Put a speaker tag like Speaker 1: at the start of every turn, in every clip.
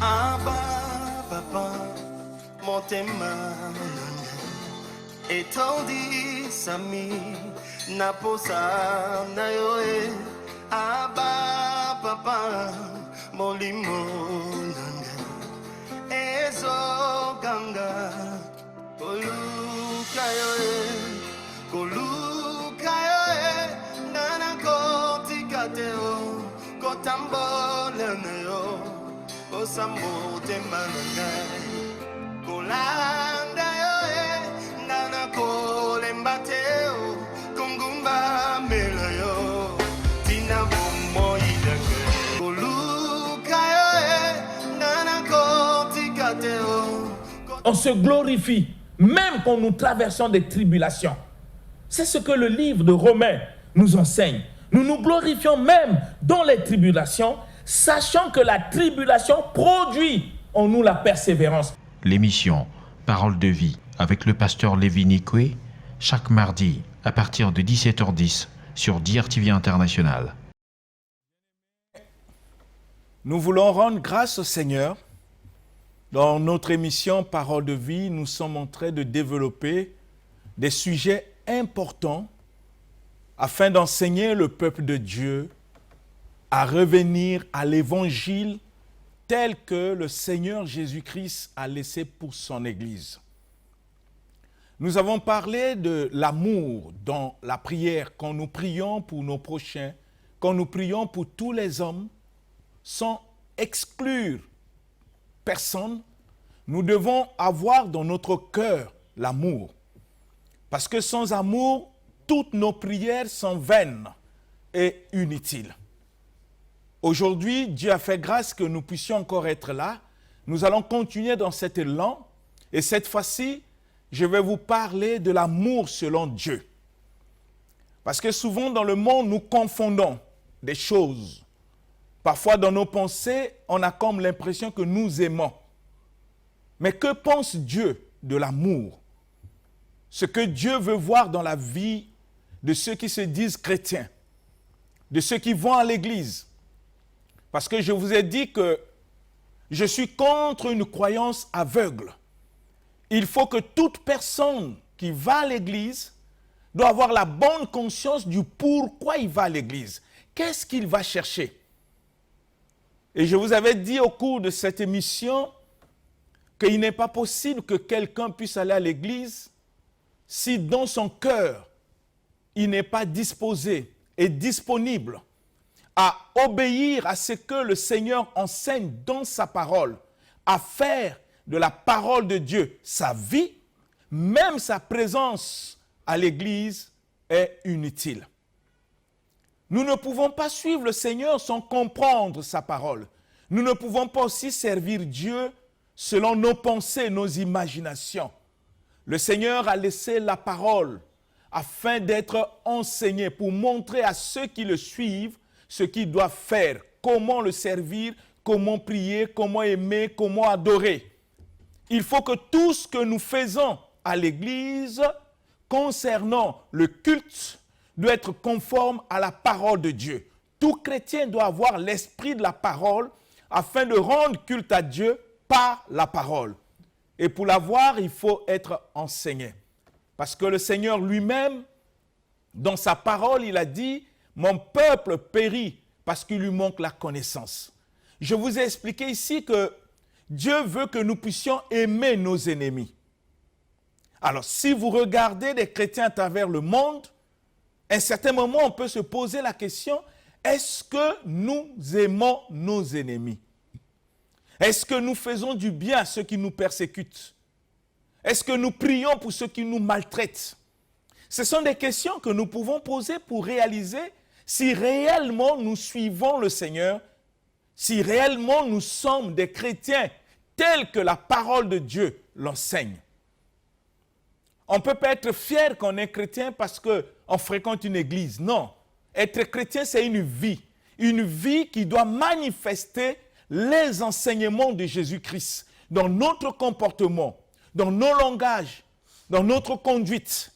Speaker 1: Abba, papa, motema, etondi sami, naposa na yoe. Abba, papa, molimo nanga, ezo ganga, koluka yoe, nana koti kateo, kotambole na yo. Osamote manangai kolanda yoe nana kole mbateo kungumba melayo tina bomo idake koluka yoe nana koti kateo.
Speaker 2: On se glorifie même quand nous traversons des tribulations. C'est ce que le livre de Romains nous enseigne. Nous nous glorifions même dans les tribulations, sachant que la tribulation produit en nous la persévérance.
Speaker 3: L'émission Parole de vie avec le pasteur Lévi Nikwe, chaque mardi à partir de 17h10 sur DRTV International.
Speaker 4: Nous voulons rendre grâce au Seigneur. Dans notre émission Parole de vie, nous sommes en train de développer des sujets importants afin d'enseigner le peuple de Dieu à revenir à l'évangile tel que le Seigneur Jésus-Christ a laissé pour son Église. Nous avons parlé de l'amour dans la prière, quand nous prions pour nos prochains, quand nous prions pour tous les hommes, sans exclure personne. Nous devons avoir dans notre cœur l'amour. Parce que sans amour, toutes nos prières sont vaines et inutiles. Aujourd'hui, Dieu a fait grâce que nous puissions encore être là. Nous allons continuer dans cet élan. Et cette fois-ci, je vais vous parler de l'amour selon Dieu. Parce que souvent dans le monde, nous confondons des choses. Parfois dans nos pensées, on a comme l'impression que nous aimons. Mais que pense Dieu de l'amour? Ce que Dieu veut voir dans la vie de ceux qui se disent chrétiens, de ceux qui vont à l'église. Parce que je vous ai dit que je suis contre une croyance aveugle. Il faut que toute personne qui va à l'église doit avoir la bonne conscience du pourquoi il va à l'église. Qu'est-ce qu'il va chercher? Et je vous avais dit au cours de cette émission qu'il n'est pas possible que quelqu'un puisse aller à l'église si dans son cœur, il n'est pas disposé et disponible à obéir à ce que le Seigneur enseigne dans sa parole, à faire de la parole de Dieu sa vie, même sa présence à l'église est inutile. Nous ne pouvons pas suivre le Seigneur sans comprendre sa parole. Nous ne pouvons pas aussi servir Dieu selon nos pensées, nos imaginations. Le Seigneur a laissé la parole afin d'être enseigné, pour montrer à ceux qui le suivent ce qu'ils doivent faire, comment le servir, comment prier, comment aimer, comment adorer. Il faut que tout ce que nous faisons à l'église concernant le culte doit être conforme à la parole de Dieu. Tout chrétien doit avoir l'esprit de la parole afin de rendre culte à Dieu par la parole. Et pour l'avoir, il faut être enseigné. Parce que le Seigneur lui-même, dans sa parole, il a dit « Mon peuple périt parce qu'il lui manque la connaissance ». Je vous ai expliqué ici que Dieu veut que nous puissions aimer nos ennemis. Alors, si vous regardez des chrétiens à travers le monde, à un certain moment, on peut se poser la question, est-ce que nous aimons nos ennemis? Est-ce que nous faisons du bien à ceux qui nous persécutent? Est-ce que nous prions pour ceux qui nous maltraitent? Ce sont des questions que nous pouvons poser pour réaliser si réellement nous suivons le Seigneur, si réellement nous sommes des chrétiens tels que la parole de Dieu l'enseigne. On ne peut pas être fier qu'on est chrétien parce qu'on fréquente une église. Non. Être chrétien, c'est une vie qui doit manifester les enseignements de Jésus-Christ dans notre comportement, dans nos langages, dans notre conduite.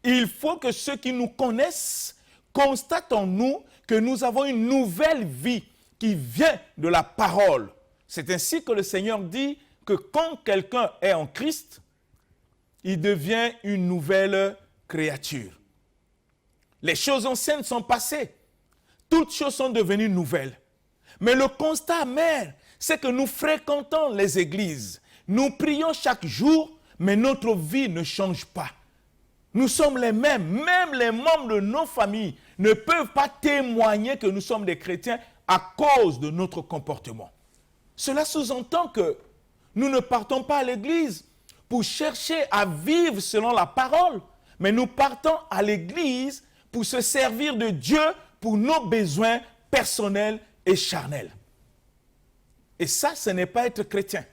Speaker 4: Il faut que ceux qui nous connaissent constatent en nous que nous avons une nouvelle vie qui vient de la parole. C'est ainsi que le Seigneur dit que quand quelqu'un est en Christ, il devient une nouvelle créature. Les choses anciennes sont passées. Toutes choses sont devenues nouvelles. Mais le constat amer, c'est que nous fréquentons les églises. Nous prions chaque jour, mais notre vie ne change pas. Nous sommes les mêmes. Même les membres de nos familles ne peuvent pas témoigner que nous sommes des chrétiens à cause de notre comportement. Cela sous-entend que nous ne partons pas à l'église pour chercher à vivre selon la parole, mais nous partons à l'église pour se servir de Dieu pour nos besoins personnels et charnels. Et ça, ce n'est pas être chrétien.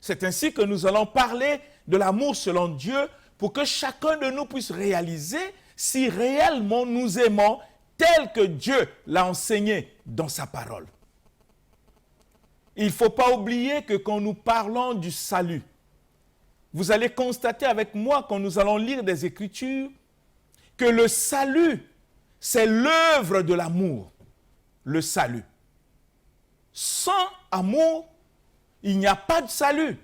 Speaker 4: C'est ainsi que nous allons parler de l'amour selon Dieu pour que chacun de nous puisse réaliser si réellement nous aimons tel que Dieu l'a enseigné dans sa parole. Il ne faut pas oublier que quand nous parlons du salut, vous allez constater avec moi quand nous allons lire des Écritures que le salut, c'est l'œuvre de l'amour. Le salut. Sans amour, il n'y a pas de salut.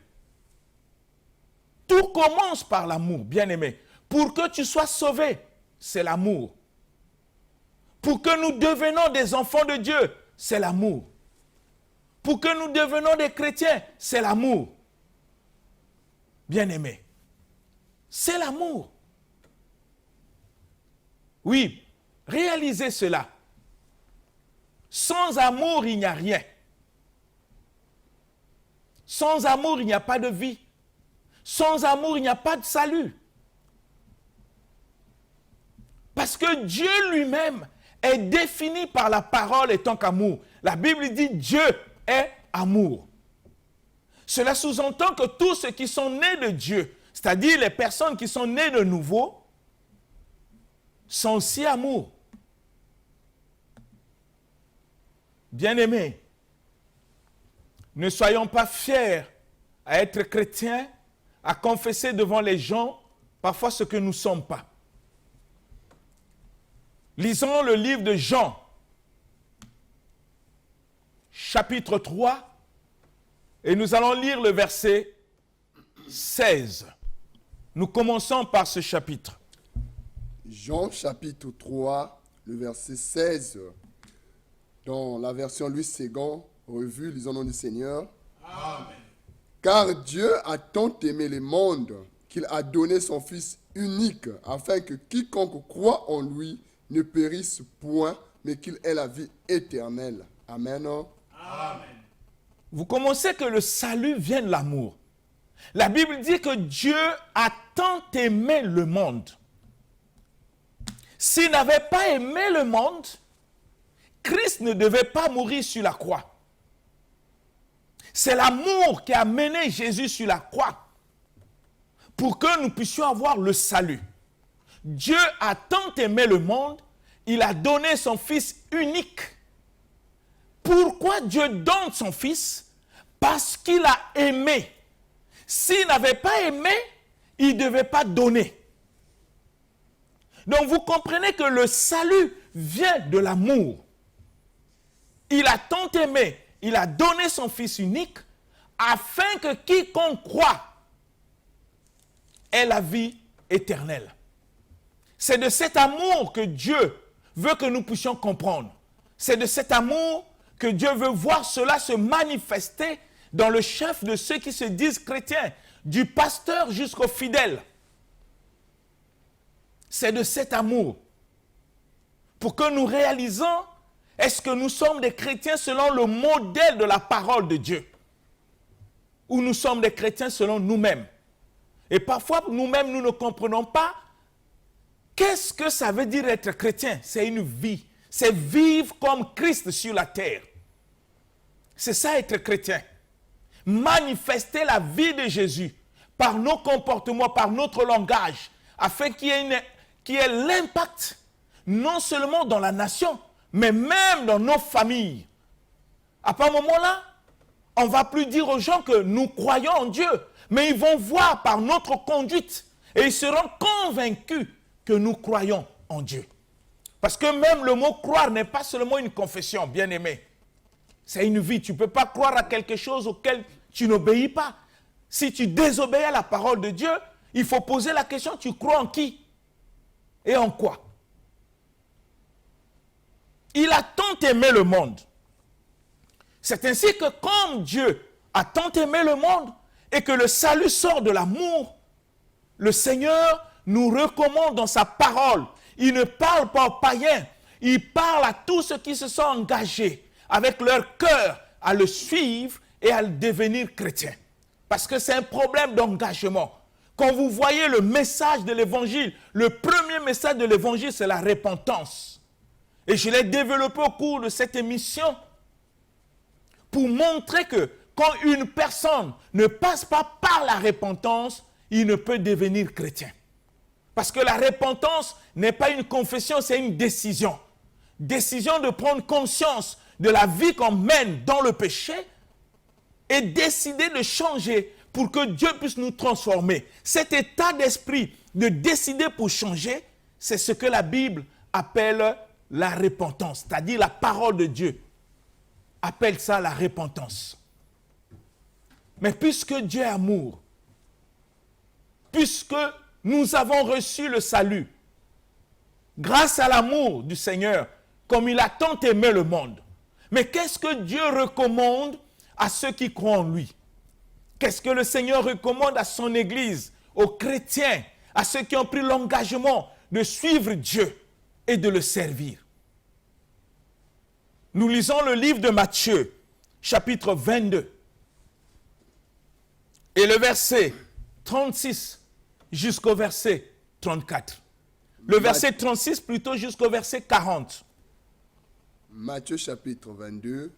Speaker 4: Tout commence par l'amour, bien-aimé. Pour que tu sois sauvé, c'est l'amour. Pour que nous devenions des enfants de Dieu, c'est l'amour. Pour que nous devenions des chrétiens, c'est l'amour. Bien-aimé, c'est l'amour. Oui, réalisez cela. Sans amour, il n'y a rien. Sans amour, il n'y a pas de vie. Sans amour, il n'y a pas de salut. Parce que Dieu lui-même est défini par la parole étant qu'amour. La Bible dit Dieu est amour. Cela sous-entend que tous ceux qui sont nés de Dieu, c'est-à-dire les personnes qui sont nées de nouveau, sont aussi amour. Bien-aimés, ne soyons pas fiers à être chrétiens, à confesser devant les gens parfois ce que nous ne sommes pas. Lisons le livre de Jean, chapitre 3, et nous allons lire le verset 16. Nous commençons par ce chapitre.
Speaker 5: Jean chapitre 3, le verset 16. Dans la version Louis II, revue, lisons le nom du Seigneur. Amen. Car Dieu a tant aimé le monde qu'il a donné son Fils unique, afin que quiconque croit en lui ne périsse point, mais qu'il ait la vie éternelle. Amen.
Speaker 4: Amen. Vous commencez que le salut vient de l'amour. La Bible dit que Dieu a tant aimé le monde. S'il n'avait pas aimé le monde, Christ ne devait pas mourir sur la croix. C'est l'amour qui a mené Jésus sur la croix pour que nous puissions avoir le salut. Dieu a tant aimé le monde, il a donné son Fils unique. Pourquoi Dieu donne son Fils? Parce qu'il a aimé. S'il n'avait pas aimé, il ne devait pas donner. Donc vous comprenez que le salut vient de l'amour. Il a tant aimé, il a donné son Fils unique afin que quiconque croit ait la vie éternelle. C'est de cet amour que Dieu veut que nous puissions comprendre. C'est de cet amour que Dieu veut voir cela se manifester dans le chef de ceux qui se disent chrétiens, du pasteur jusqu'au fidèle. C'est de cet amour. Pour que nous réalisons, est-ce que nous sommes des chrétiens selon le modèle de la parole de Dieu? Ou nous sommes des chrétiens selon nous-mêmes? Et parfois, nous-mêmes, nous ne comprenons pas qu'est-ce que ça veut dire être chrétien. C'est une vie. C'est vivre comme Christ sur la terre. C'est ça être chrétien. Manifester la vie de Jésus par nos comportements, par notre langage, afin qu'il y ait l'impact non seulement dans la nation, mais même dans nos familles. À ce moment-là, on ne va plus dire aux gens que nous croyons en Dieu, mais ils vont voir par notre conduite et ils seront convaincus que nous croyons en Dieu. Parce que même le mot croire n'est pas seulement une confession, bien-aimé. C'est une vie. Tu ne peux pas croire à quelque chose auquel tu n'obéis pas. Si tu désobéis à la parole de Dieu, il faut poser la question, tu crois en qui et en quoi? Il a tant aimé le monde. C'est ainsi que comme Dieu a tant aimé le monde et que le salut sort de l'amour, le Seigneur nous recommande dans sa parole. Il ne parle pas aux païens, il parle à tous ceux qui se sont engagés avec leur cœur à le suivre et à le devenir chrétien. Parce que c'est un problème d'engagement. Quand vous voyez le message de l'évangile, le premier message de l'évangile, c'est la repentance. Et je l'ai développé au cours de cette émission pour montrer que quand une personne ne passe pas par la repentance, il ne peut devenir chrétien. Parce que la repentance n'est pas une confession, c'est une décision. Décision de prendre conscience de la vie qu'on mène dans le péché et décider de changer pour que Dieu puisse nous transformer. Cet état d'esprit de décider pour changer, c'est ce que la Bible appelle la repentance, c'est-à-dire la parole de Dieu appelle ça la repentance. Mais puisque Dieu est amour, puisque nous avons reçu le salut, grâce à l'amour du Seigneur, comme il a tant aimé le monde, mais qu'est-ce que Dieu recommande à ceux qui croient en lui? Qu'est-ce que le Seigneur recommande à son Église, aux chrétiens, à ceux qui ont pris l'engagement de suivre Dieu et de le servir? Nous lisons le livre de Matthieu, chapitre 22, et le verset 36 jusqu'au verset 34. Le verset 36 plutôt jusqu'au verset 40.
Speaker 5: Matthieu chapitre 22,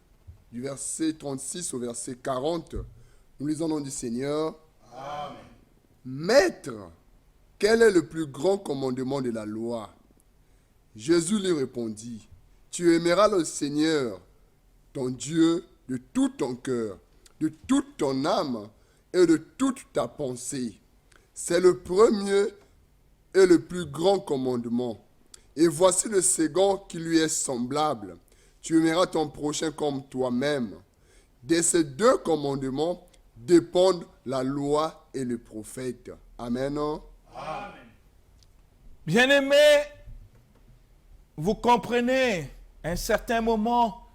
Speaker 5: du verset 36 au verset 40. Nous lisons au nom du Seigneur. Amen. Maître, quel est le plus grand commandement de la loi? Jésus lui répondit, tu aimeras le Seigneur, ton Dieu, de tout ton cœur, de toute ton âme et de toute ta pensée. C'est le premier et le plus grand commandement. Et voici le second qui lui est semblable. Tu aimeras ton prochain comme toi-même. De ces deux commandements dépendent la loi et le prophète. Amen.
Speaker 4: Amen. Bien-aimés, vous comprenez, à un certain moment,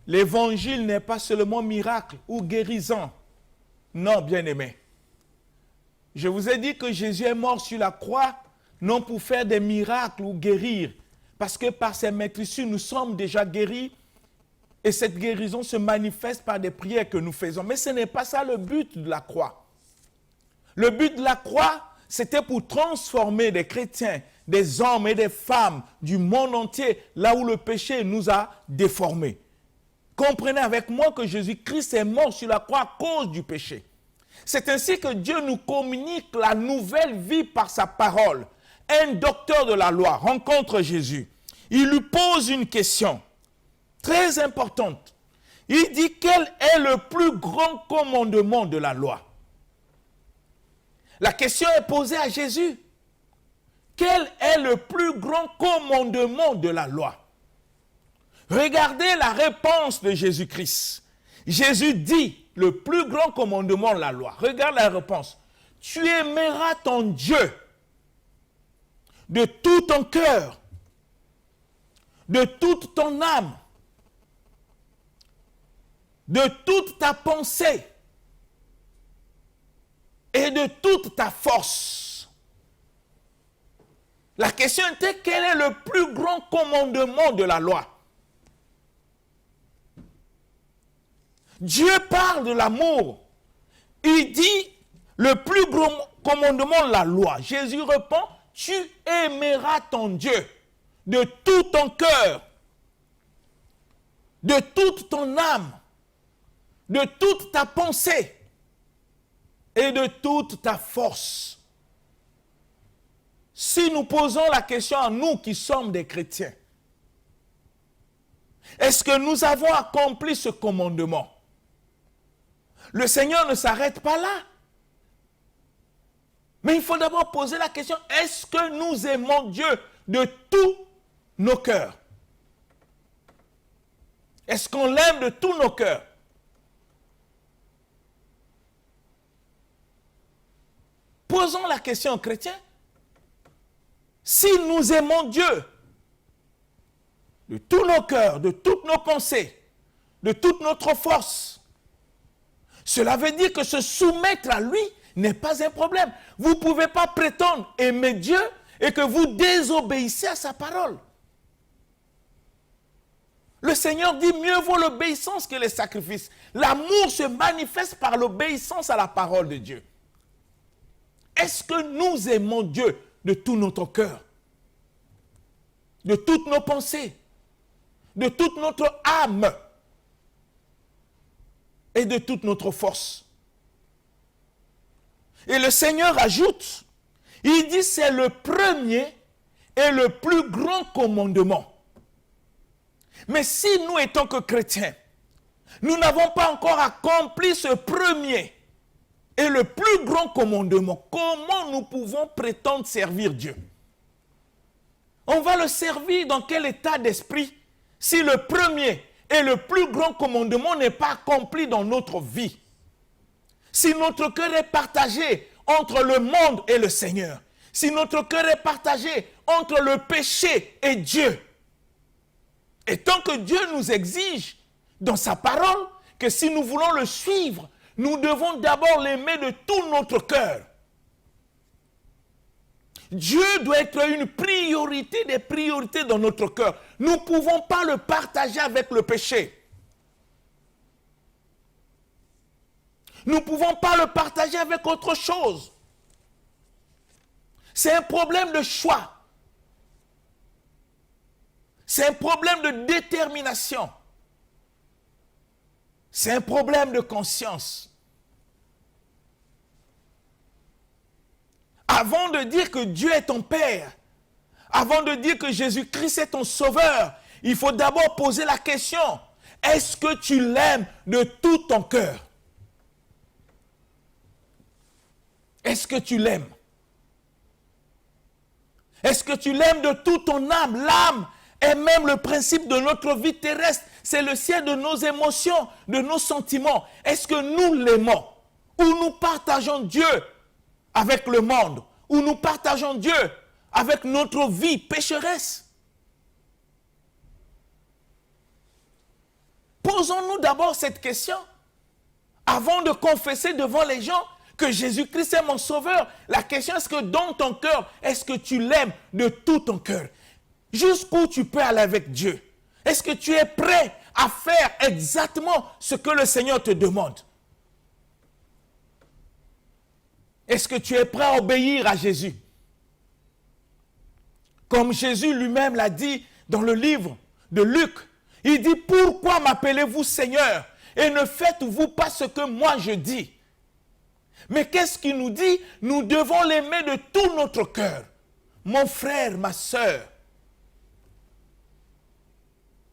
Speaker 4: l'évangile n'est pas seulement miracle ou guérison. Non, bien-aimés. Je vous ai dit que Jésus est mort sur la croix, non pour faire des miracles ou guérir, parce que par ses maîtrisures, nous sommes déjà guéris, et cette guérison se manifeste par des prières que nous faisons. Mais ce n'est pas ça le but de la croix. Le but de la croix, c'était pour transformer des chrétiens, des hommes et des femmes du monde entier, là où le péché nous a déformés. Comprenez avec moi que Jésus-Christ est mort sur la croix à cause du péché. C'est ainsi que Dieu nous communique la nouvelle vie par sa parole. Un docteur de la loi rencontre Jésus. Il lui pose une question très importante. Il dit, quel est le plus grand commandement de la loi? La question est posée à Jésus. Quel est le plus grand commandement de la loi? Regardez la réponse de Jésus-Christ. Jésus dit le plus grand commandement de la loi. Regarde la réponse. Tu aimeras ton Dieu de tout ton cœur, de toute ton âme, de toute ta pensée et de toute ta force. La question était, quel est le plus grand commandement de la loi? Dieu parle de l'amour. Il dit le plus grand commandement de la loi. Jésus répond, tu aimeras ton Dieu de tout ton cœur, de toute ton âme, de toute ta pensée et de toute ta force. Si nous posons la question à nous qui sommes des chrétiens, est-ce que nous avons accompli ce commandement? Le Seigneur ne s'arrête pas là. Mais il faut d'abord poser la question, est-ce que nous aimons Dieu de tous nos cœurs? Est-ce qu'on l'aime de tous nos cœurs? Posons la question aux chrétiens. Si nous aimons Dieu de tous nos cœurs, de toutes nos pensées, de toute notre force, cela veut dire que se soumettre à lui n'est pas un problème. Vous ne pouvez pas prétendre aimer Dieu et que vous désobéissez à sa parole. Le Seigneur dit mieux vaut l'obéissance que les sacrifices. L'amour se manifeste par l'obéissance à la parole de Dieu. Est-ce que nous aimons Dieu de tout notre cœur, de toutes nos pensées, de toute notre âme et de toute notre force? Et le Seigneur ajoute, il dit c'est le premier et le plus grand commandement. Mais si nous étant que chrétiens, nous n'avons pas encore accompli ce premier et le plus grand commandement, comment nous pouvons prétendre servir Dieu? On va le servir dans quel état d'esprit si le premier et le plus grand commandement n'est pas accompli dans notre vie? Si notre cœur est partagé entre le monde et le Seigneur, si notre cœur est partagé entre le péché et Dieu, et tant que Dieu nous exige dans sa parole que si nous voulons le suivre, nous devons d'abord l'aimer de tout notre cœur. Dieu doit être une priorité des priorités dans notre cœur. Nous ne pouvons pas le partager avec le péché. Nous ne pouvons pas le partager avec autre chose. C'est un problème de choix. C'est un problème de détermination. C'est un problème de conscience. Avant de dire que Dieu est ton Père, avant de dire que Jésus-Christ est ton Sauveur, il faut d'abord poser la question, est-ce que tu l'aimes de tout ton cœur? Est-ce que tu l'aimes? Est-ce que tu l'aimes de toute ton âme? L'âme est même le principe de notre vie terrestre. C'est le ciel de nos émotions, de nos sentiments. Est-ce que nous l'aimons? Ou nous partageons Dieu avec le monde? Ou nous partageons Dieu avec notre vie pécheresse? Posons-nous d'abord cette question avant de confesser devant les gens que Jésus-Christ est mon sauveur. La question est-ce que dans ton cœur, est-ce que tu l'aimes de tout ton cœur? Jusqu'où tu peux aller avec Dieu? Est-ce que tu es prêt à faire exactement ce que le Seigneur te demande? Est-ce que tu es prêt à obéir à Jésus? Comme Jésus lui-même l'a dit dans le livre de Luc, il dit, pourquoi m'appelez-vous Seigneur et ne faites-vous pas ce que moi je dis? Mais qu'est-ce qu'il nous dit? Nous devons l'aimer de tout notre cœur. Mon frère, ma sœur,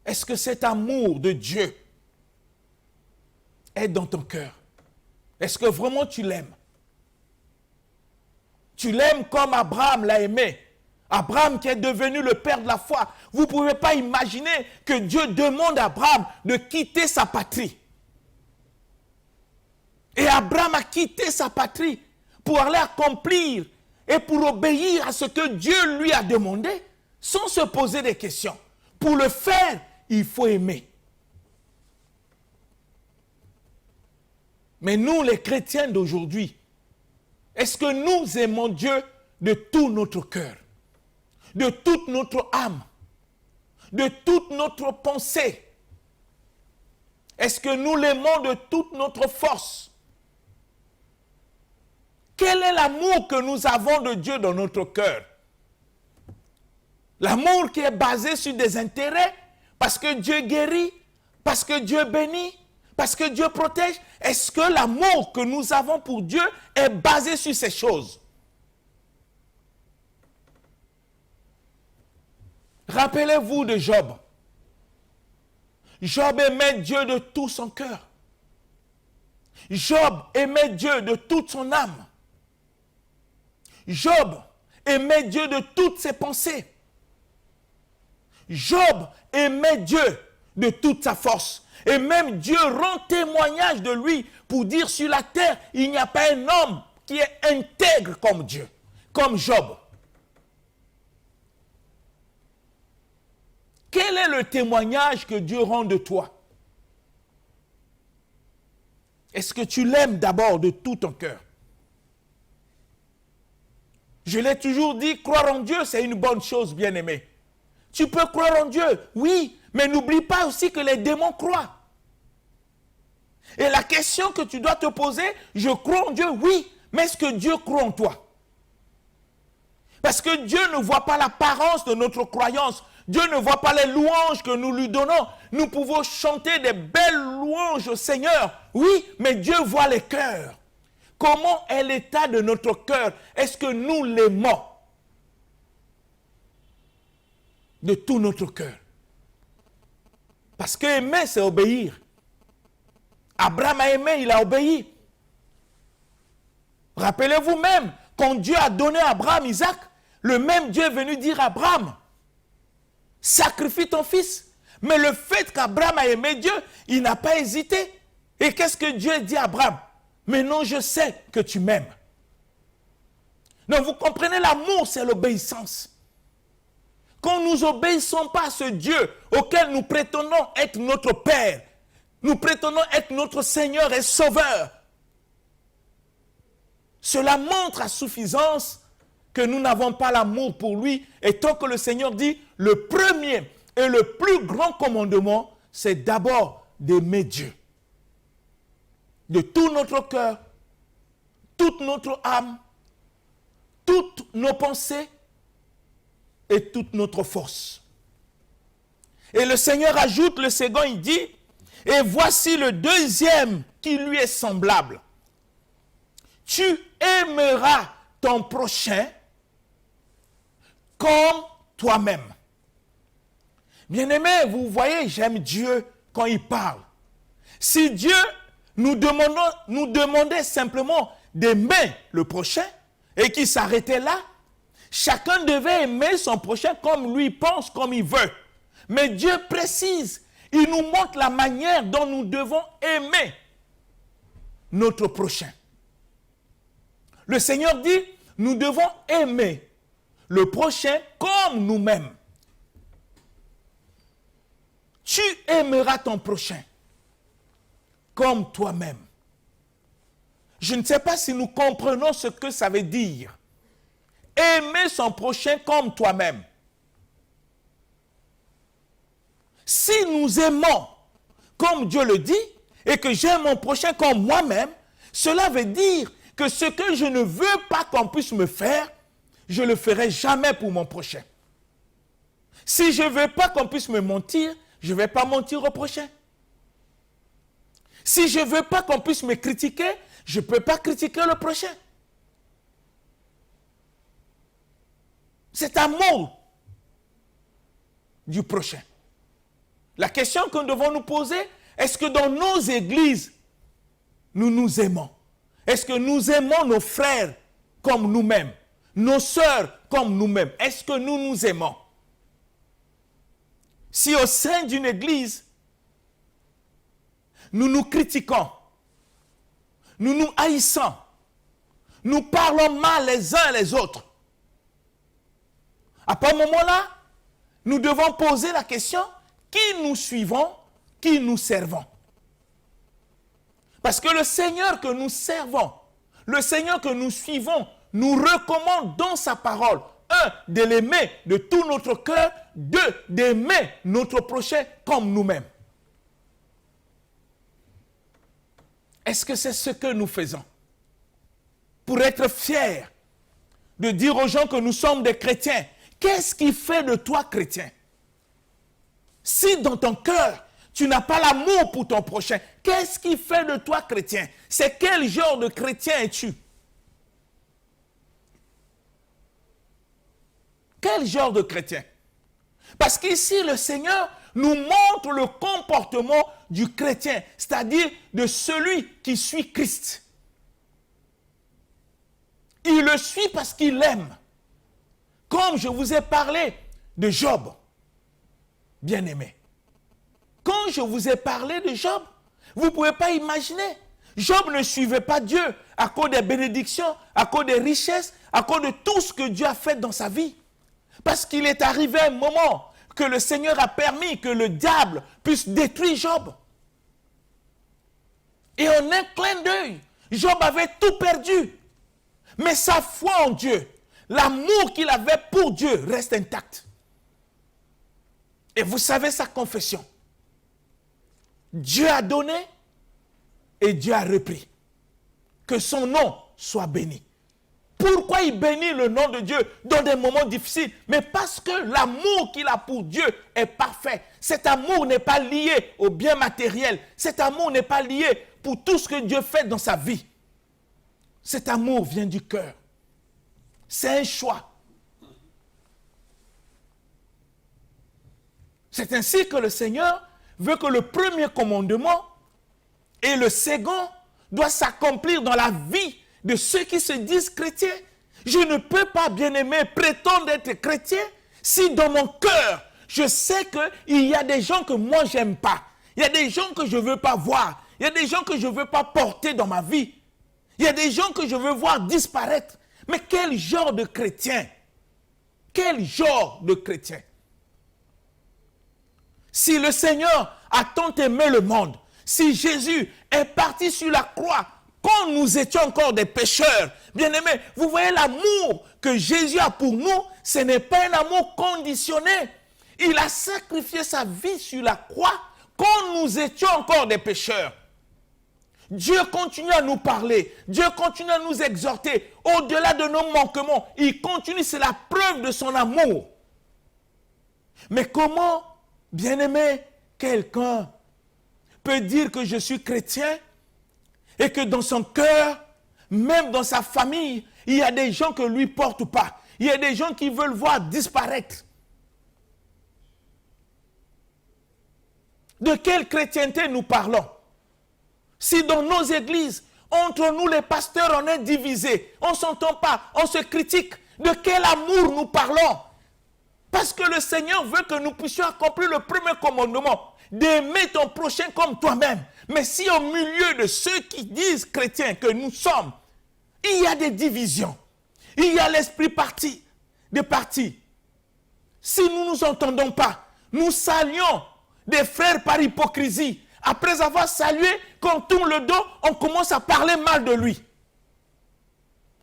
Speaker 4: est-ce que cet amour de Dieu est dans ton cœur? Est-ce que vraiment tu l'aimes? Tu l'aimes comme Abraham l'a aimé. Abraham qui est devenu le père de la foi. Vous ne pouvez pas imaginer que Dieu demande à Abraham de quitter sa patrie. Et Abraham a quitté sa patrie pour aller accomplir et pour obéir à ce que Dieu lui a demandé sans se poser des questions. Pour le faire, il faut aimer. Mais nous, les chrétiens d'aujourd'hui, est-ce que nous aimons Dieu de tout notre cœur, de toute notre âme, de toute notre pensée? Est-ce que nous l'aimons de toute notre force? Quel est l'amour que nous avons de Dieu dans notre cœur? L'amour qui est basé sur des intérêts, parce que Dieu guérit, parce que Dieu bénit, parce que Dieu protège. Est-ce que l'amour que nous avons pour Dieu est basé sur ces choses? Rappelez-vous de Job. Job aimait Dieu de tout son cœur. Job aimait Dieu de toute son âme. Job aimait Dieu de toutes ses pensées. Job aimait Dieu de toute sa force. Et même Dieu rend témoignage de lui pour dire sur la terre, il n'y a pas un homme qui est intègre comme Dieu, comme Job. Quel est le témoignage que Dieu rend de toi? Est-ce que tu l'aimes d'abord de tout ton cœur? Je l'ai toujours dit, croire en Dieu, c'est une bonne chose, bien-aimé. Tu peux croire en Dieu, oui, mais n'oublie pas aussi que les démons croient. Et la question que tu dois te poser, je crois en Dieu, oui, mais est-ce que Dieu croit en toi? Parce que Dieu ne voit pas l'apparence de notre croyance. Dieu ne voit pas les louanges que nous lui donnons. Nous pouvons chanter des belles louanges au Seigneur. Oui, mais Dieu voit les cœurs. Comment est l'état de notre cœur? Est-ce que nous l'aimons de tout notre cœur? Parce que aimer, c'est obéir. Abraham a aimé, il a obéi. Rappelez-vous même, quand Dieu a donné à Abraham Isaac, le même Dieu est venu dire à Abraham, sacrifie ton fils. Mais le fait qu'Abraham a aimé Dieu, il n'a pas hésité. Et qu'est-ce que Dieu dit à Abraham? Mais non, je sais que tu m'aimes. Donc vous comprenez, l'amour, c'est l'obéissance. Quand nous obéissons pas à ce Dieu auquel nous prétendons être notre Père, nous prétendons être notre Seigneur et Sauveur, cela montre à suffisance que nous n'avons pas l'amour pour lui. Et tant que le Seigneur dit, le premier et le plus grand commandement, c'est d'abord d'aimer Dieu. De tout notre cœur, toute notre âme, toutes nos pensées et toute notre force. Et le Seigneur ajoute, le second, il dit, et voici le deuxième qui lui est semblable. Tu aimeras ton prochain comme toi-même. Bien-aimé, vous voyez, j'aime Dieu quand il parle. Si Dieu nous demandait simplement d'aimer le prochain et qu'il s'arrêtait là, chacun devait aimer son prochain comme lui pense, comme il veut. Mais Dieu précise, il nous montre la manière dont nous devons aimer notre prochain. Le Seigneur dit, nous devons aimer le prochain comme nous-mêmes. Tu aimeras ton prochain comme toi-même. Je ne sais pas si nous comprenons ce que ça veut dire. Aimer son prochain comme toi-même. Si nous aimons comme Dieu le dit, et que j'aime mon prochain comme moi-même, cela veut dire que ce que je ne veux pas qu'on puisse me faire, je ne le ferai jamais pour mon prochain. Si je ne veux pas qu'on puisse me mentir, je ne vais pas mentir au prochain. Si je ne veux pas qu'on puisse me critiquer, je ne peux pas critiquer le prochain. C'est amour du prochain. La question que nous devons nous poser, est-ce que dans nos églises, nous nous aimons? Est-ce que nous aimons nos frères comme nous-mêmes? Nos sœurs comme nous-mêmes? Est-ce que nous nous aimons? Si au sein d'une église, nous nous critiquons, nous nous haïssons, nous parlons mal les uns les autres, à ce moment-là, nous devons poser la question, qui nous suivons, qui nous servons? Parce que le Seigneur que nous servons, le Seigneur que nous suivons, nous recommande dans sa parole, un, de l'aimer de tout notre cœur, deux, d'aimer notre prochain comme nous-mêmes. Est-ce que c'est ce que nous faisons? Pour être fiers de dire aux gens que nous sommes des chrétiens, qu'est-ce qui fait de toi chrétien? Si dans ton cœur, tu n'as pas l'amour pour ton prochain, qu'est-ce qui fait de toi chrétien? C'est quel genre de chrétien es-tu? Quel genre de chrétien? Parce qu'ici, le Seigneur nous montre le comportement du chrétien, c'est-à-dire de celui qui suit Christ. Il le suit parce qu'il l'aime. Comme je vous ai parlé de Job, bien-aimé.
Speaker 2: Quand je vous ai parlé de Job, vous ne pouvez pas imaginer. Job ne suivait pas Dieu à cause des bénédictions, à cause des richesses, à cause de tout ce que Dieu a fait dans sa vie. Parce qu'il est arrivé un moment que le Seigneur a permis que le diable puisse détruire Job. Et en un clin d'œil, Job avait tout perdu. Mais sa foi en Dieu, l'amour qu'il avait pour Dieu reste intact. Et vous savez sa confession. Dieu a donné et Dieu a repris. Que son nom soit béni. Pourquoi il bénit le nom de Dieu dans des moments difficiles? Mais parce que l'amour qu'il a pour Dieu est parfait. Cet amour n'est pas lié au bien matériel. Cet amour n'est pas lié pour tout ce que Dieu fait dans sa vie. Cet amour vient du cœur. C'est un choix. C'est ainsi que le Seigneur veut que le premier commandement et le second doivent s'accomplir dans la vie de ceux qui se disent chrétiens. Je ne peux pas, bien-aimé, prétendre être chrétien si dans mon cœur, je sais qu'il y a des gens que moi, je n'aime pas. Il y a des gens que je ne veux pas voir. Il y a des gens que je ne veux pas porter dans ma vie. Il y a des gens que je veux voir disparaître. Mais quel genre de chrétien? Quel genre de chrétien? Si le Seigneur a tant aimé le monde, si Jésus est parti sur la croix quand nous étions encore des pécheurs, bien-aimés, vous voyez l'amour que Jésus a pour nous, ce n'est pas un amour conditionné. Il a sacrifié sa vie sur la croix quand nous étions encore des pécheurs. Dieu continue à nous parler, Dieu continue à nous exhorter, au-delà de nos manquements, il continue, c'est la preuve de son amour. Mais comment, bien-aimé, quelqu'un peut dire que je suis chrétien et que dans son cœur, même dans sa famille, il y a des gens que lui ne portent pas. Il y a des gens qui veulent voir disparaître. De quelle chrétienté nous parlons? Si dans nos églises, entre nous les pasteurs, on est divisés, on ne s'entend pas, on se critique, de quel amour nous parlons? Parce que le Seigneur veut que nous puissions accomplir le premier commandement, d'aimer ton prochain comme toi-même. Mais si au milieu de ceux qui disent chrétiens que nous sommes, il y a des divisions, il y a l'esprit de parti. Si nous ne nous entendons pas, nous saluons des frères par hypocrisie. Après avoir salué, quand on tourne le dos, on commence à parler mal de lui.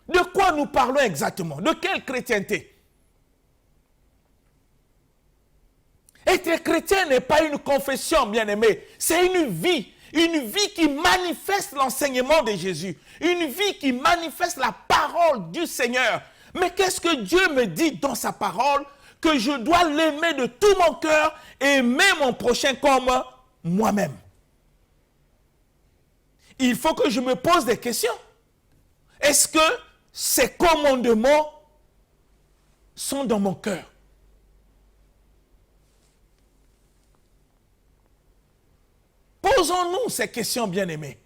Speaker 2: De quoi nous parlons exactement? De quelle chrétienté? Être chrétien n'est pas une confession, bien-aimé. C'est une vie qui manifeste l'enseignement de Jésus. Une vie qui manifeste la parole du Seigneur. Mais qu'est-ce que Dieu me dit dans sa parole? Que je dois l'aimer de tout mon cœur et aimer mon prochain comme moi-même. Il faut que je me pose des questions. Est-ce que ces commandements sont dans mon cœur? Posons-nous ces questions, bien-aimés.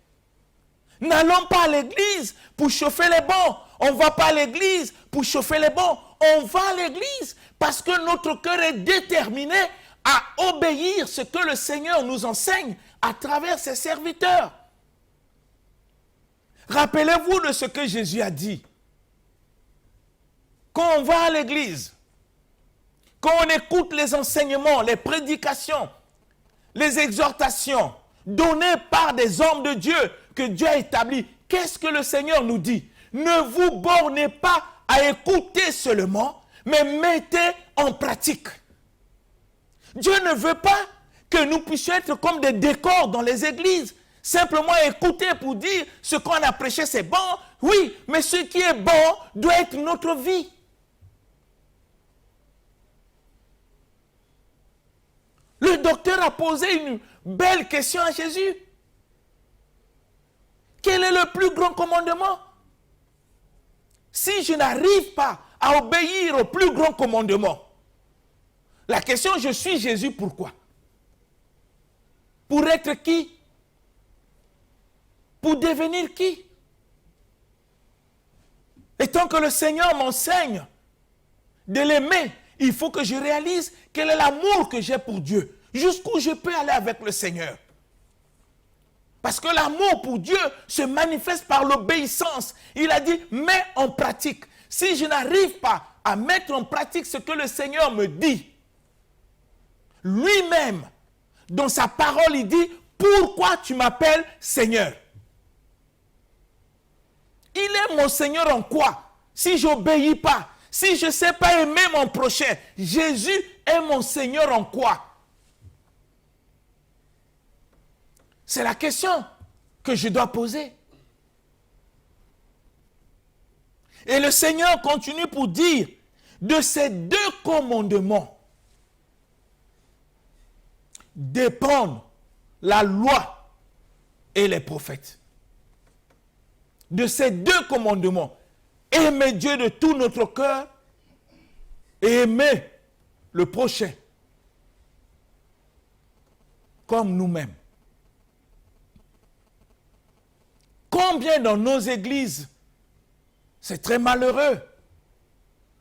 Speaker 2: N'allons pas à l'église pour chauffer les bancs. On ne va pas à l'église pour chauffer les bancs. On va à l'église parce que notre cœur est déterminé à obéir ce que le Seigneur nous enseigne à travers ses serviteurs. Rappelez-vous de ce que Jésus a dit. Quand on va à l'église, quand on écoute les enseignements, les prédications, les exhortations données par des hommes de Dieu que Dieu a établis, qu'est-ce que le Seigneur nous dit? Ne vous bornez pas à écouter seulement, mais mettez en pratique. Dieu ne veut pas que nous puissions être comme des décors dans les églises, simplement écouter pour dire ce qu'on a prêché c'est bon, oui, mais ce qui est bon doit être notre vie. Le docteur a posé une belle question à Jésus. Quel est le plus grand commandement? Si je n'arrive pas à obéir au plus grand commandement, la question, je suis Jésus, pourquoi? Pour être qui? Pour devenir qui? Et tant que le Seigneur m'enseigne de l'aimer, il faut que je réalise quel est l'amour que j'ai pour Dieu.
Speaker 4: Jusqu'où je peux aller avec le Seigneur? Parce que l'amour pour Dieu se manifeste par l'obéissance. Il a dit, mets en pratique. Si je n'arrive pas à mettre en pratique ce que le Seigneur me dit, lui-même, dans sa parole, il dit, pourquoi tu m'appelles Seigneur? Il est mon Seigneur en quoi? Si je n'obéis pas, si je ne sais pas aimer mon prochain, Jésus est mon Seigneur en quoi? C'est la question que je dois poser. Et le Seigneur continue pour dire, de ces deux commandements dépendent la loi et les prophètes. De ces deux commandements, aimer Dieu de tout notre cœur et aimer le prochain comme nous-mêmes. Combien dans nos églises, c'est très malheureux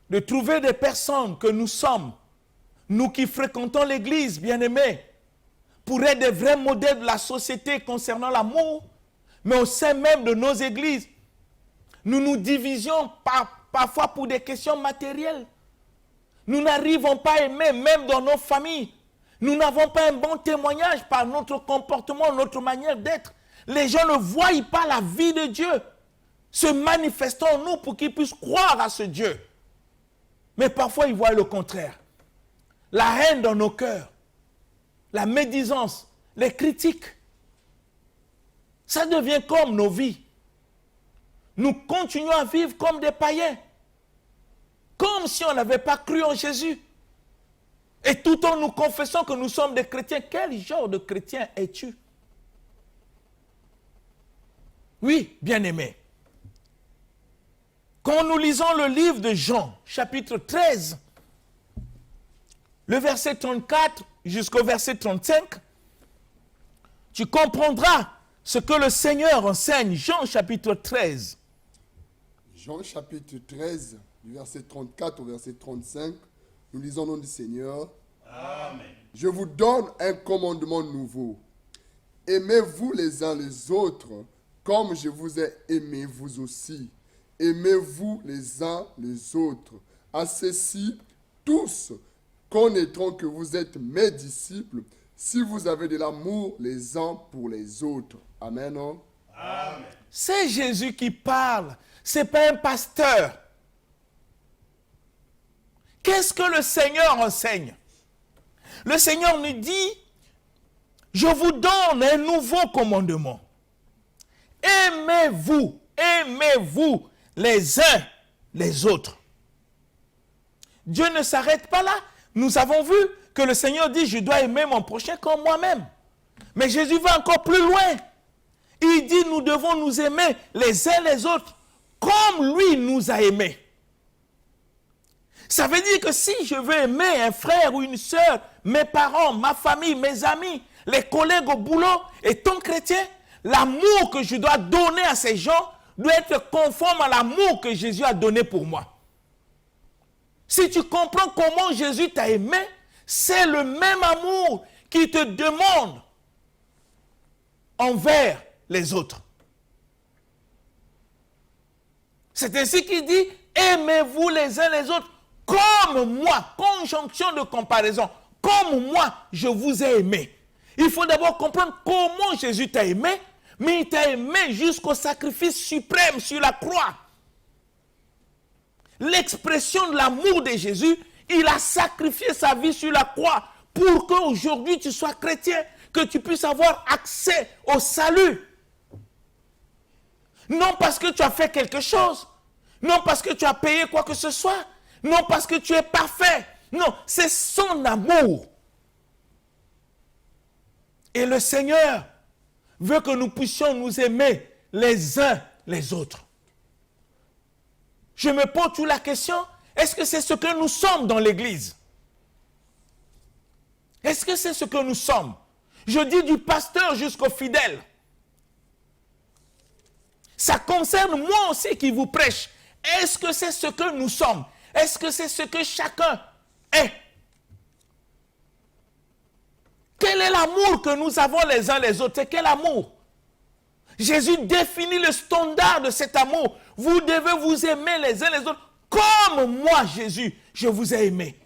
Speaker 4: de trouver des personnes que nous sommes, nous qui fréquentons l'église, bien-aimés, pour être des vrais modèles de la société concernant l'amour, mais au sein même de nos églises, nous nous divisions parfois pour des questions matérielles. Nous n'arrivons pas à aimer, même dans nos familles. Nous n'avons pas un bon témoignage par notre comportement, notre manière d'être. Les gens ne voient pas la vie de Dieu se manifestant en nous pour qu'ils puissent croire à ce Dieu. Mais parfois, ils voient le contraire. La haine dans nos cœurs, la médisance, les critiques. Ça devient comme nos vies. Nous continuons à vivre comme des païens. Comme si on n'avait pas cru en Jésus. Et tout en nous confessant que nous sommes des chrétiens. Quel genre de chrétien es-tu? Oui, bien-aimé. Quand nous lisons le livre de Jean, chapitre 13, le verset 34 jusqu'au verset 35, tu comprendras ce que le Seigneur enseigne. Jean, chapitre 13.
Speaker 5: Jean chapitre 13, du verset 34 au verset 35, nous lisons au nom du Seigneur. Amen. Je vous donne un commandement nouveau. Aimez-vous les uns les autres, comme je vous ai aimé vous aussi. Aimez-vous les uns les autres. À ceci, tous connaîtront que vous êtes mes disciples, si vous avez de l'amour les uns pour les autres. Amen. Hein?
Speaker 4: Amen. C'est Jésus qui parle. Ce n'est pas un pasteur. Qu'est-ce que le Seigneur enseigne? Le Seigneur nous dit, je vous donne un nouveau commandement. Aimez-vous, aimez-vous les uns les autres. Dieu ne s'arrête pas là. Nous avons vu que le Seigneur dit, je dois aimer mon prochain comme moi-même. Mais Jésus va encore plus loin. Il dit, nous devons nous aimer les uns les autres comme lui nous a aimés. Ça veut dire que si je veux aimer un frère ou une sœur, mes parents, ma famille, mes amis, les collègues au boulot, étant chrétien, l'amour que je dois donner à ces gens doit être conforme à l'amour que Jésus a donné pour moi. Si tu comprends comment Jésus t'a aimé, c'est le même amour qui te demande envers les autres. C'est ainsi qu'il dit, aimez-vous les uns les autres comme moi, conjonction de comparaison, comme moi je vous ai aimé. Il faut d'abord comprendre comment Jésus t'a aimé, mais il t'a aimé jusqu'au sacrifice suprême sur la croix. L'expression de l'amour de Jésus, il a sacrifié sa vie sur la croix pour qu'aujourd'hui tu sois chrétien, que tu puisses avoir accès au salut. Non parce que tu as fait quelque chose, non parce que tu as payé quoi que ce soit, non parce que tu es parfait, non, c'est son amour. Et le Seigneur veut que nous puissions nous aimer les uns les autres. Je me pose toujours la question, est-ce que c'est ce que nous sommes dans l'Église? Est-ce que c'est ce que nous sommes? Je dis du pasteur jusqu'au fidèle. Ça concerne moi aussi qui vous prêche. Est-ce que c'est ce que nous sommes? Est-ce que c'est ce que chacun est?
Speaker 2: Quel est l'amour que nous avons les uns les autres? C'est quel amour? Jésus définit le standard de cet amour. Vous devez vous aimer les uns les autres comme moi, Jésus, je vous ai aimé.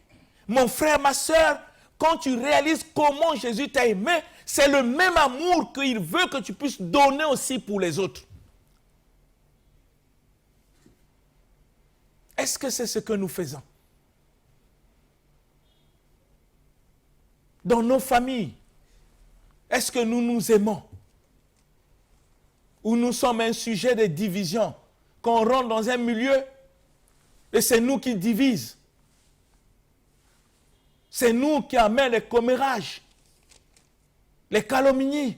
Speaker 2: Mon frère, ma soeur, quand tu réalises comment Jésus t'a aimé, c'est le même amour qu'il veut que tu puisses donner aussi pour les autres. Est-ce que c'est ce que nous faisons? Dans nos familles, est-ce que nous nous aimons? Ou nous sommes un sujet de division? Quand on rentre dans un milieu, et c'est nous qui divisons. C'est nous qui amènent les commérages, les calomnies.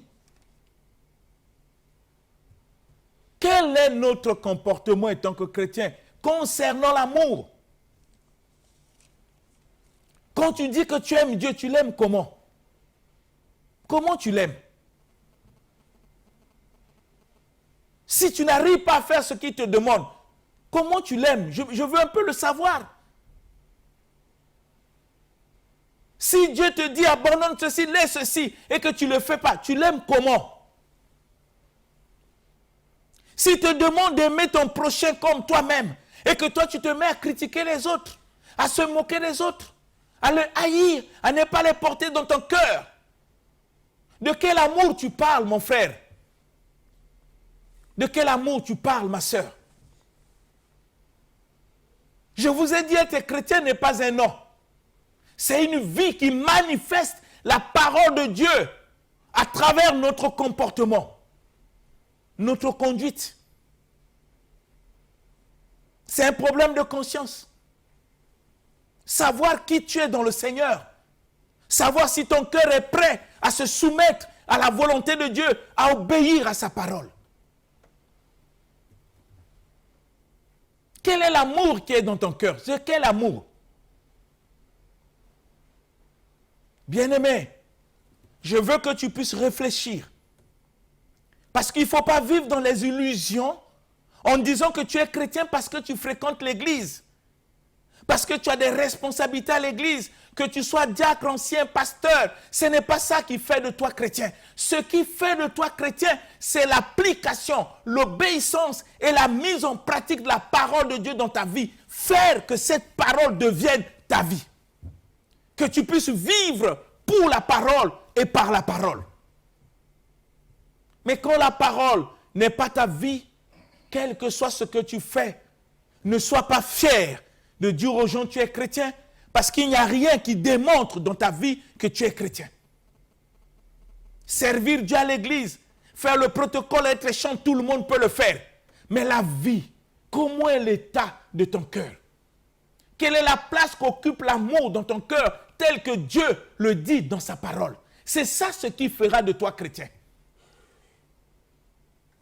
Speaker 2: Quel est notre comportement en tant que chrétien concernant l'amour? Quand tu dis que tu aimes Dieu, tu l'aimes comment? Comment tu l'aimes? Si tu n'arrives pas à faire ce qu'il te demande, comment tu l'aimes? Je veux un peu le savoir. Si Dieu te dit abandonne ceci, laisse ceci, et que tu ne le fais pas, tu l'aimes comment? S'il te demande d'aimer ton prochain comme toi-même, et que toi tu te mets à critiquer les autres, à se moquer des autres, à les haïr, à ne pas les porter dans ton cœur, de quel amour tu parles, mon frère? De quel amour tu parles, ma soeur? Je vous ai dit, être chrétien n'est pas un nom. C'est une vie qui manifeste la parole de Dieu à travers notre comportement, notre conduite. C'est un problème de conscience. Savoir qui tu es dans le Seigneur. Savoir si ton cœur est prêt à se soumettre à la volonté de Dieu, à obéir à sa parole. Quel est l'amour qui est dans ton cœur? C'est quel amour? Bien-aimé, je veux que tu puisses réfléchir. Parce qu'il ne faut pas vivre dans les illusions en disant que tu es chrétien parce que tu fréquentes l'église. Parce que tu as des responsabilités à l'église, que tu sois diacre, ancien, pasteur. Ce n'est pas ça qui fait de toi chrétien. Ce qui fait de toi chrétien, c'est l'application, l'obéissance et la mise en pratique de la parole de Dieu dans ta vie. Faire que cette parole devienne ta vie. Que tu puisses vivre pour la parole et par la parole. Mais quand la parole n'est pas ta vie, quel que soit ce que tu fais, ne sois pas fier de dire aux gens que tu es chrétien, parce qu'il n'y a rien qui démontre dans ta vie que tu es chrétien. Servir Dieu à l'église, faire le protocole, être chant, tout le monde peut le faire. Mais la vie, comment est l'état de ton cœur? Quelle est la place qu'occupe l'amour dans ton cœur tel que Dieu le dit dans sa parole? C'est ça ce qui fera de toi chrétien.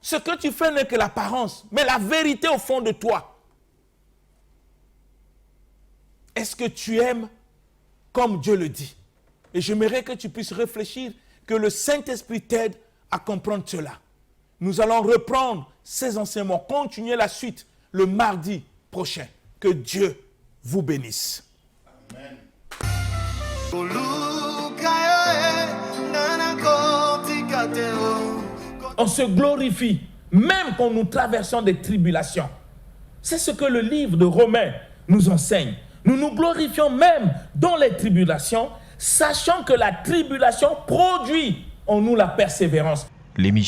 Speaker 2: Ce que tu fais n'est que l'apparence, mais la vérité au fond de toi. Est-ce que tu aimes comme Dieu le dit? Et j'aimerais que tu puisses réfléchir, que le Saint-Esprit t'aide à comprendre cela. Nous allons reprendre ces enseignements, continuer la suite le mardi prochain. Que Dieu vous bénisse. Amen. On se glorifie, même quand nous traversons des tribulations. C'est ce que le livre de Romains nous enseigne. Nous nous glorifions même dans les tribulations, sachant que la tribulation produit en nous la persévérance.
Speaker 3: L'émission